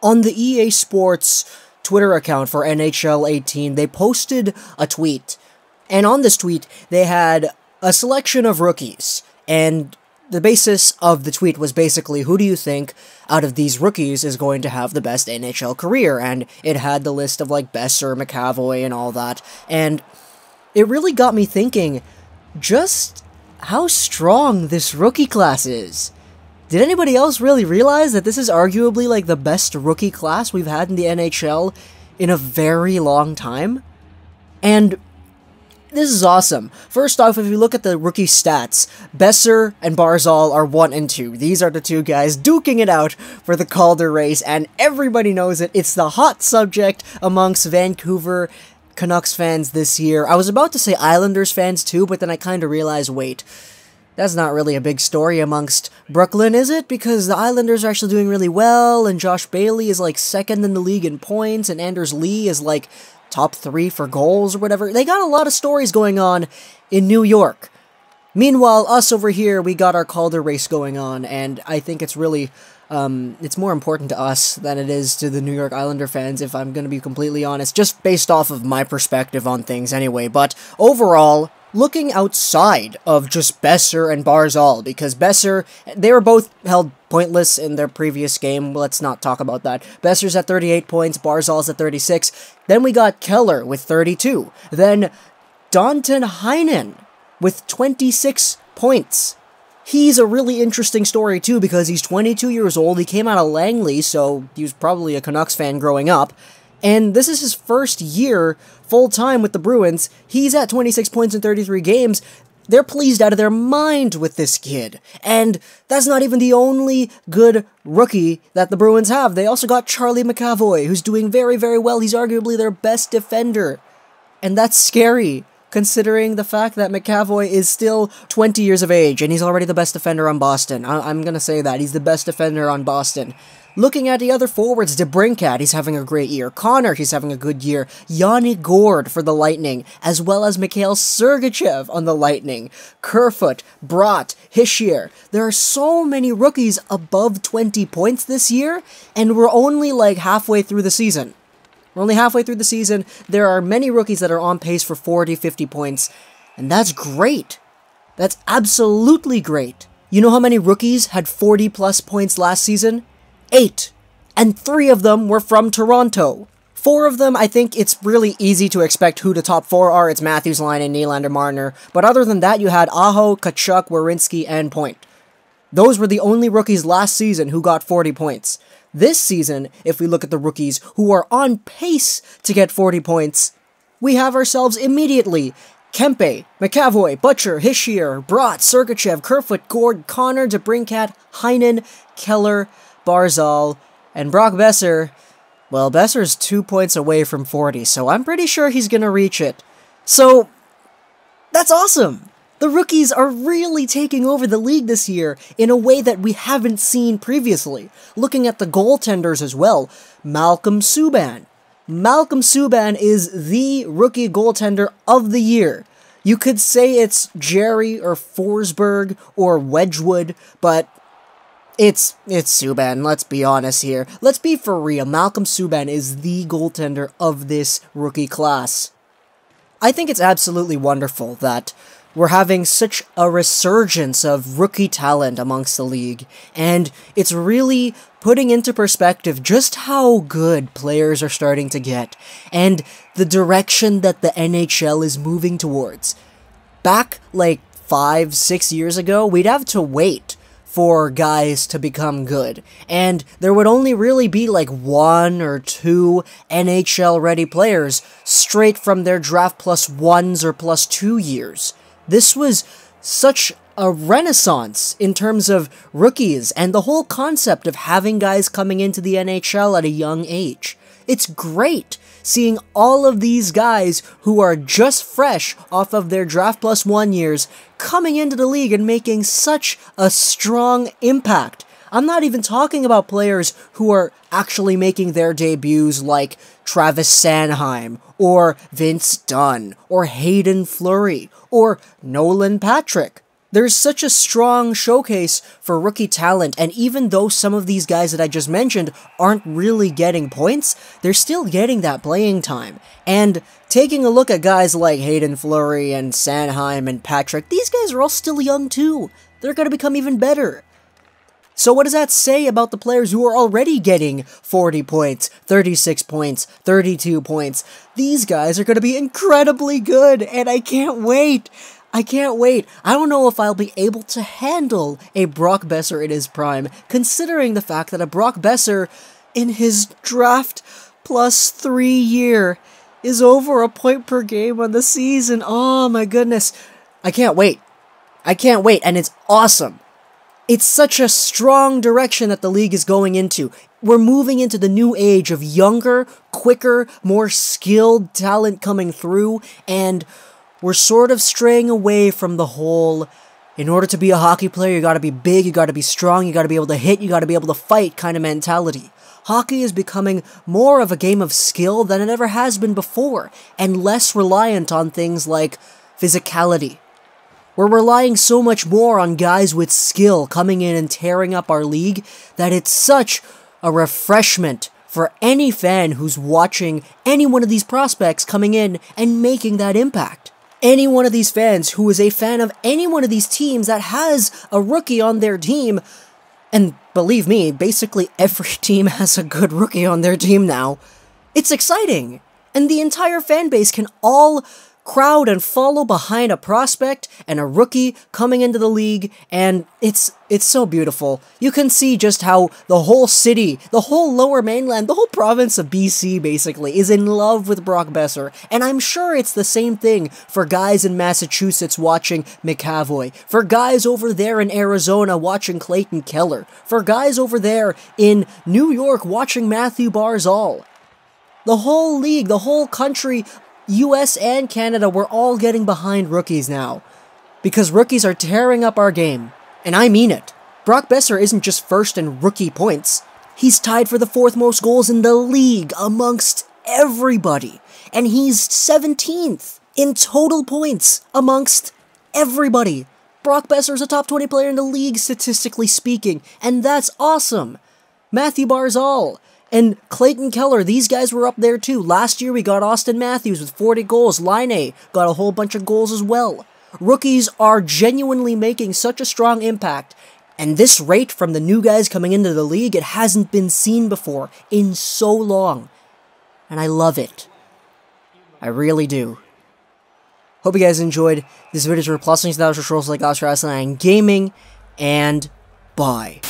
On the EA Sports Twitter account for NHL 18, they posted a tweet. And on this tweet, they had a selection of rookies. And the basis of the tweet was basically, who do you think out of these rookies is going to have the best NHL career? And it had the list of like Boeser, McAvoy, and all that. And it really got me thinking just how strong this rookie class is. Did anybody else really realize that this is arguably like the best rookie class we've had in the NHL in a very long time? And this is awesome. First off, if you look at the rookie stats, Boeser and Barzal are 1 and 2. These are the two guys duking it out for the Calder race, and everybody knows it. It's the hot subject amongst Vancouver Canucks fans this year. I was about to say Islanders fans too, but then I kind of realized, wait, that's not really a big story amongst Brooklyn, is it? Because the Islanders are actually doing really well, and Josh Bailey is like 2nd in the league in points, and Anders Lee is like top 3 for goals or whatever. They got a lot of stories going on in New York. Meanwhile, us over here, we got our Calder race going on, and I think it's really, it's more important to us than it is to the New York Islander fans, if I'm going to be completely honest, just based off of my perspective on things anyway. But overall, looking outside of just Boeser and Barzal, because Boeser, they were both held pointless in their previous game. Let's not talk about that. Boeser's at 38 points, Barzal's at 36. Then we got Keller with 32. Then Danton Heinen with 26 points. He's a really interesting story too, because he's 22 years old. He came out of Langley, so he was probably a Canucks fan growing up. And this is his first year full-time with the Bruins. He's at 26 points in 33 games. They're pleased out of their mind with this kid. And that's not even the only good rookie that the Bruins have. They also got Charlie McAvoy, who's doing very, very well. He's arguably their best defender. And that's scary, considering the fact that McAvoy is still 20 years of age, and he's already the best defender on Boston. I'm gonna say that. He's the best defender on Boston. Looking at the other forwards, DeBrincat, he's having a great year. Connor, he's having a good year. Yanni Gourde for the Lightning, as well as Mikhail Sergachev on the Lightning. Kerfoot, Brott, Hischier. There are so many rookies above 20 points this year, and we're only like halfway through the season. We're only halfway through the season. There are many rookies that are on pace for 40, 50 points, and that's great. That's absolutely great. You know how many rookies had 40-plus points last season? 8, and 3 of them were from Toronto. 4 of them, I think it's really easy to expect who the top 4 are. It's Matthews, Laine, and Nylander, Marner. But other than that, you had Aho, Tkachuk, Werenski, and Point. Those were the only rookies last season who got 40 points. This season, if we look at the rookies who are on pace to get 40 points, we have ourselves immediately Kempe, McAvoy, Butcher, Hischier, Brott, Sergachev, Kerfoot, Gourde, Connor, DeBrincat, Heinen, Keller, Barzal, and Brock Boeser. Well, Boeser's 2 points away from 40, so I'm pretty sure he's gonna reach it. So, that's awesome! The rookies are really taking over the league this year in a way that we haven't seen previously. Looking at the goaltenders as well, Malcolm Subban. Malcolm Subban is the rookie goaltender of the year. You could say it's Jerry or Forsberg or Wedgwood, but It's Subban, let's be honest here. Let's be for real, Malcolm Subban is the goaltender of this rookie class. I think it's absolutely wonderful that we're having such a resurgence of rookie talent amongst the league, and it's really putting into perspective just how good players are starting to get, and the direction that the NHL is moving towards. Back like 5-6 years ago, we'd have to wait for guys to become good, and there would only really be like 1 or 2 NHL-ready players straight from their draft +1s or +2 years. This was such a renaissance in terms of rookies and the whole concept of having guys coming into the NHL at a young age. It's great seeing all of these guys who are just fresh off of their draft +1 years coming into the league and making such a strong impact. I'm not even talking about players who are actually making their debuts like Travis Sanheim, or Vince Dunn, or Hayden Fleury, or Nolan Patrick. There's such a strong showcase for rookie talent, and even though some of these guys that I just mentioned aren't really getting points, they're still getting that playing time. And taking a look at guys like Hayden Fleury and Sanheim and Patrick, these guys are all still young too. They're going to become even better. So what does that say about the players who are already getting 40 points, 36 points, 32 points? These guys are going to be incredibly good, and I can't wait. I can't wait. I don't know if I'll be able to handle a Brock Boeser in his prime, considering the fact that a Brock Boeser in his draft plus 3 year is over a point per game on the season. Oh my goodness. I can't wait. I can't wait, and it's awesome. It's such a strong direction that the league is going into. We're moving into the new age of younger, quicker, more skilled talent coming through, and we're sort of straying away from the whole, in order to be a hockey player, you gotta be big, you gotta be strong, you gotta be able to hit, you gotta be able to fight kind of mentality. Hockey is becoming more of a game of skill than it ever has been before, and less reliant on things like physicality. We're relying so much more on guys with skill coming in and tearing up our league that it's such a refreshment for any fan who's watching any one of these prospects coming in and making that impact. Any one of these fans who is a fan of any one of these teams that has a rookie on their team, and believe me, basically every team has a good rookie on their team now, it's exciting, and the entire fan base can all crowd and follow behind a prospect and a rookie coming into the league, and it's so beautiful. You can see just how the whole city, the whole lower mainland, the whole province of BC basically is in love with Brock Boeser, and I'm sure it's the same thing for guys in Massachusetts watching McAvoy, for guys over there in Arizona watching Clayton Keller, for guys over there in New York watching Mathew Barzal. The whole league, the whole country, US and Canada, we're all getting behind rookies now, because rookies are tearing up our game, and I mean it. Brock Boeser isn't just first in rookie points, he's tied for the 4th most goals in the league amongst everybody, and he's 17th in total points amongst everybody. Brock Boeser is a top 20 player in the league statistically speaking, and that's awesome. Mathew Barzal and Clayton Keller, these guys were up there too. Last year we got Austin Matthews with 40 goals. Laine got a whole bunch of goals as well. Rookies are genuinely making such a strong impact. And this rate from the new guys coming into the league, it hasn't been seen before in so long. And I love it. I really do. Hope you guys enjoyed this video. For plus links to that, like us, wrestling, and gaming. And bye.